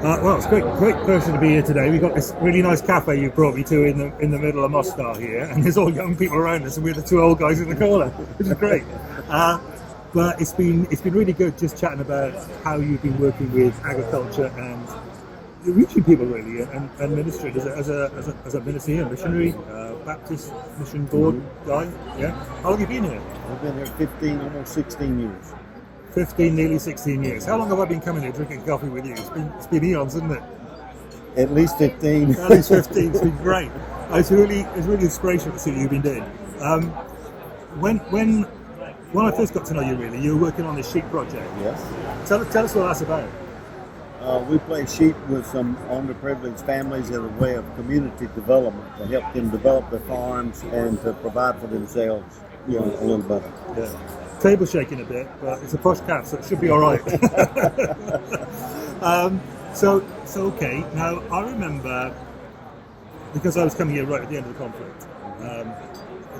Well, it's great person to be here today. We've got this really nice cafe you brought me to in the middle of Mostar here, and there's all young people around us, and we're the two old guys in the corner, which is great. But it's been really good just chatting about how you've been working with agriculture and reaching people really, and ministry as a ministry here, missionary, Baptist mission board guy. Yeah. How long have you been here? I've been here 15, almost 16 years. 15, nearly 16 years. How long have I been coming here drinking coffee with you? It's been eons, isn't it? At least 15. At least 15. It's been great. It's really inspirational to see what you've been doing. When I first got to know you, really, you were working on the sheep project. Yes. Tell us what that's about. We play sheep with some underprivileged families as a way of community development to help them develop their farms and to provide for themselves, a little better. Yeah. Table shaking a bit, but it's a posh calf, so it should be all right. So okay. Now I remember, because I was coming here right at the end of the conflict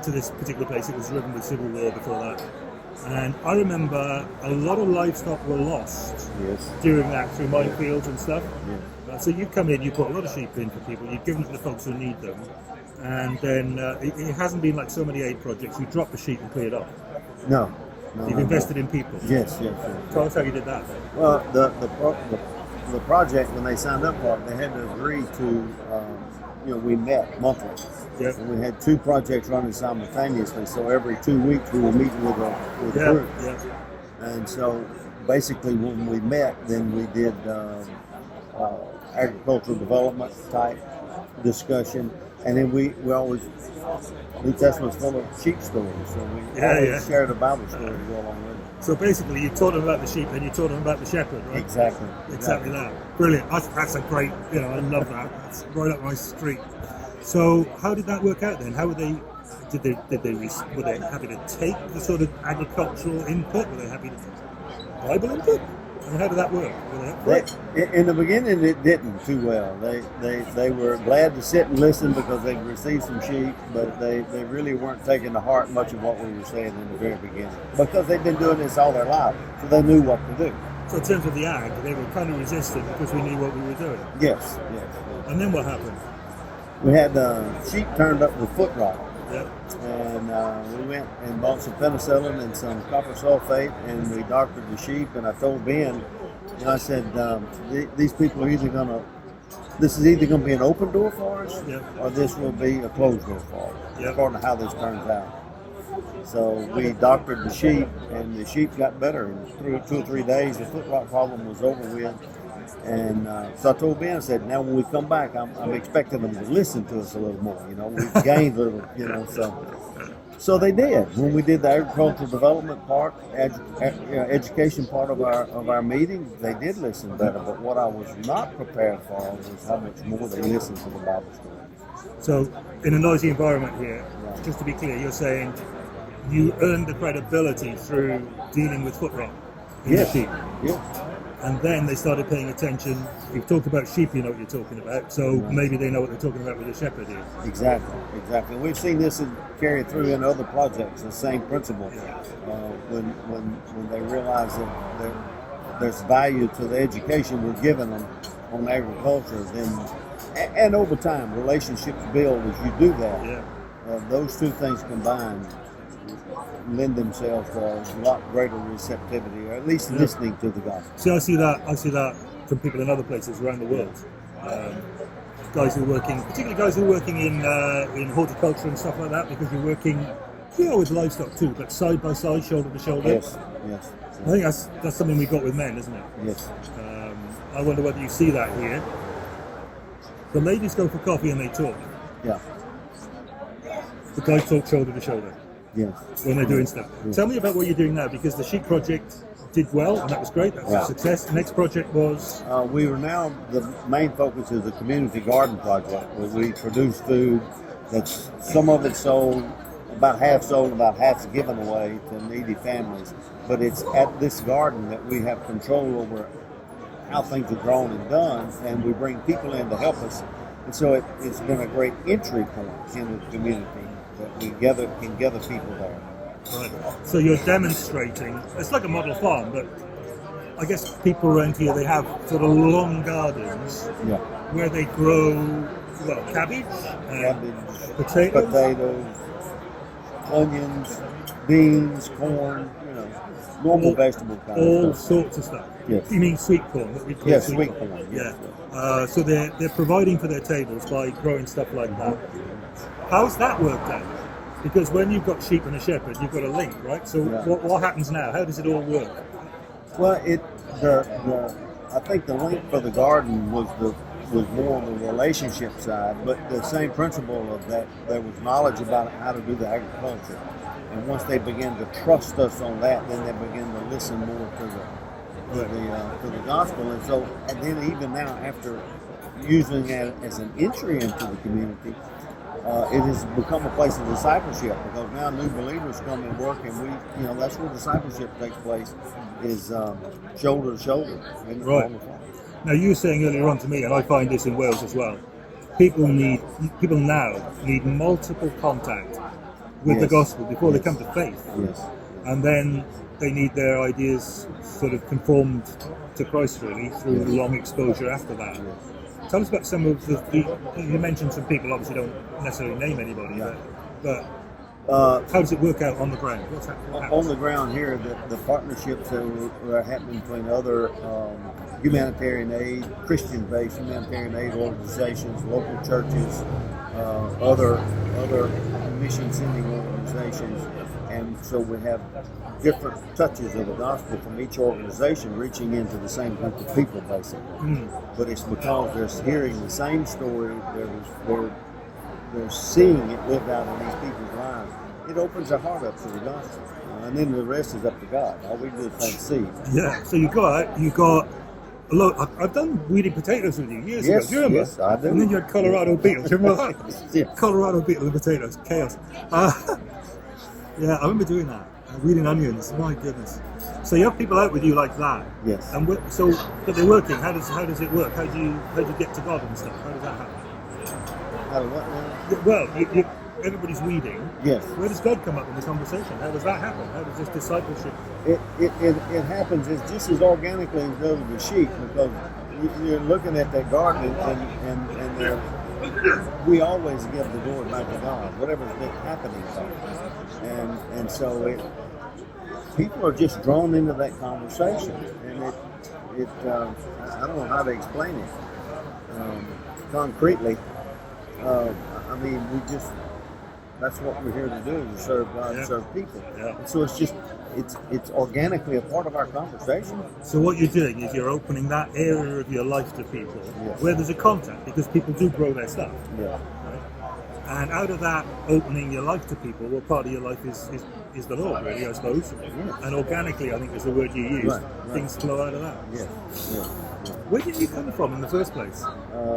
to this particular place. It was riven with civil war before that, and I remember a lot of livestock were lost during that through minefields and stuff. So you come in, you put a lot of sheep in for people, you give them to the folks who need them, and then it hasn't been like so many aid projects. You drop the sheep and clear it up. No. You've invested in people. Yes. Tell us how you did that. Well, the project, when they signed up for it, they had to agree to, we met monthly. Yep. And we had two projects running simultaneously, so every 2 weeks we were meeting with a group. And so basically when we met, then we did agricultural development type discussion, and then we always, New Testament's full of sheep stories, so we always shared a Bible story to go along with it. So basically you taught them about the sheep and you taught them about the shepherd, right? Exactly that. Brilliant. That's a great, I love that. That's right up my street. So how did that work out then? How were they? Were they happy to take the sort of agricultural input? Were they happy to take Bible input? I mean, how did that work? In the beginning, it didn't too well. They were glad to sit and listen because they'd received some sheep, but they really weren't taking to heart much of what we were saying in the very beginning because they'd been doing this all their life, so they knew what to do. So in terms of the ag, they were kind of resistant because we knew what we were doing. Yes. And then what happened? We had sheep turned up with foot rot. Yep. And we went and bought some penicillin and some copper sulfate, and we doctored the sheep. And I told Ben, I said, these people are this is either going to be an open door for us, or this will be a closed door for us, according to how this turns out. So we doctored the sheep, and the sheep got better. And through 2 or 3 days, the foot rot problem was over with. And so I told Ben, I said, now when we come back, I'm expecting them to listen to us a little more. We've gained a little, So they did. When we did the agricultural development part, education part of our meeting, they did listen better. But what I was not prepared for was how much more they listened to the Bible story. So in a noisy environment here, just to be clear, you're saying you earned the credibility through dealing with foot rot in the sheep. Yeah. And then they started paying attention. You've talked about sheep, you know what you're talking about, so maybe they know what they're talking about with the shepherd here. Exactly. We've seen this carried through in other projects, the same principle. When they realize that there's value to the education we're giving them on agriculture, and over time, relationships build as you do that. Those two things combined lend themselves to a lot greater receptivity, or at least listening to the gospel. See, I see that from people in other places around the world. Guys who are working, particularly guys who are working in horticulture and stuff like that, because you're working, with livestock too, but side by side, shoulder to shoulder. Yes. I think that's something we got with men, isn't it? Yes. I wonder whether you see that here. The ladies go for coffee and they talk. Yeah. The guys talk shoulder to shoulder. Yes. When they're doing stuff. Yes. Tell me about what you're doing now, because the sheep project did well, and that was great. That was a success. The next project was? The main focus is a community garden project where we produce food that's some of it's sold, about half's given away to needy families. But it's at this garden that we have control over how things are grown and done, and we bring people in to help us. And so it's been a great entry point in the community that we can gather people there. Right. So you're demonstrating, it's like a model farm, but I guess people around here, they have sort of long gardens Yeah. where they grow, well, cabbage, Cabbage, potatoes. potatoes, onions, beans, corn, normal All- vegetable kind all of stuff. sorts of stuff. Yes. You mean sweet corn? What we call Yes, sweet corn. Yeah. Yes. So they're providing for their tables by growing stuff like that. How's that worked out? Because when you've got sheep and a shepherd, you've got a link, right? So Yeah. what happens now? How does it all work? Well, I think the link for the garden was more on the relationship side, but the same principle of that there was knowledge about how to do the agriculture, and once they began to trust us on that, then they began to listen more to the gospel, and then even now after using it as an entry into the community. It has become a place of discipleship because now new believers come and work, and that's where discipleship takes place, is shoulder to shoulder. Right. Now, you were saying earlier on to me, and I find this in Wales as well, people now need multiple contact with the Yes. gospel before they Yes. come to faith. Yes. And then they need their ideas sort of conformed to Christ, really, through long exposure after that. Tell us about some of you mentioned some people, obviously don't necessarily name anybody, Yeah. but how does it work out on the ground? What's happening? On the ground here, the partnerships that are happening between other humanitarian aid, Christian-based humanitarian aid organizations, local churches, other mission sending organizations, and so we have different touches of the gospel from each organization reaching into the same group of people, basically. But it's because they're hearing the same story, they're seeing it lived out in these people's lives. It opens their heart up to the gospel, and then the rest is up to God. All we do is plant seeds. Yeah. So you got a lot. I've done weeding potatoes with you years ago. Do you remember? Yes, I do. And then you had Colorado beetles. Do you remember that? Yeah. Colorado beetle and potatoes, chaos. Yeah, I remember doing that. Weeding onions. My goodness. So you have people out with you like that. Yes. And but they're working. How does it work? How do you get to God and stuff? How does that happen? How do what now? Well, everybody's weeding. Yes. Where does God come up in the conversation? How does that happen? How does this discipleship? It happens just as organically as does the sheep, because you're looking at that garden and we always give the glory back to God, whatever's been happening. And so people are just drawn into that conversation, and I don't know how to explain it concretely. I mean, that's what we're here to do, is to serve God and serve people. Yeah. And so it's organically a part of our conversation. So what you're doing is you're opening that area of your life to people Yes. where there's a contact, because people do grow their stuff. Yeah. And out of that opening your life to people, well, part of your life is the Lord, really, I suppose. Yes. And organically, I think is the word you use. Right. Things flow out of that. Yes. Yes. Where did you come from in the first place?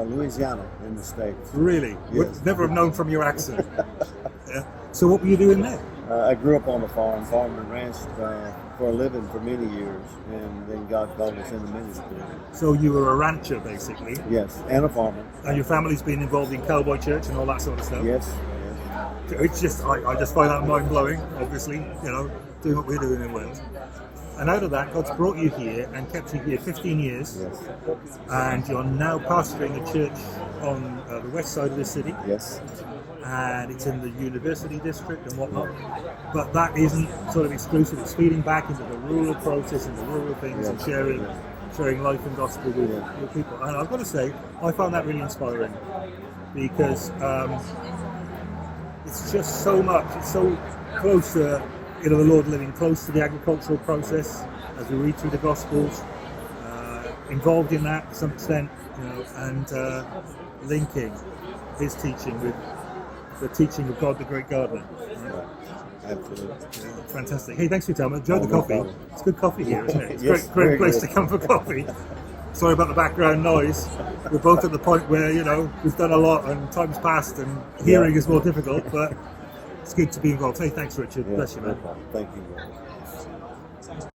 Louisiana in the States. Really? Yes. Would never have known from your accent. Yeah. So what were you doing there? I grew up on a farm and ranched for a living for many years, and then God called us into ministry. So you were a rancher, basically. Yes, and a farmer. And your family's been involved in cowboy church and all that sort of stuff. Yes, It's just, I just find that mind blowing. Obviously, doing what we're doing in Wales. And out of that, God's brought you here and kept you here 15 years. yes, And you're now pastoring a church on the west side of the city, yes, and it's in the university district and whatnot. But that isn't sort of exclusive. It's feeding back into the rural process and the rural things, and Yes. sharing life and gospel with people. And I've got to say, I found that really inspiring, because it's just so much. It's so close to the Lord, living close to the agricultural process as we read through the Gospels, involved in that to some extent, and linking his teaching with the teaching of God, the great gardener. absolutely. Yeah, fantastic. Hey, thanks for your time. Enjoy the no coffee. problem. It's good coffee here, isn't it? It's a Yes, great very place good. to come for coffee. Sorry about the background noise. We're both at the point where, we've done a lot and time's passed and hearing is more difficult, but it's good to be involved. Hey, thanks, Richard. Yeah, Bless you, no man. problem. Thank you.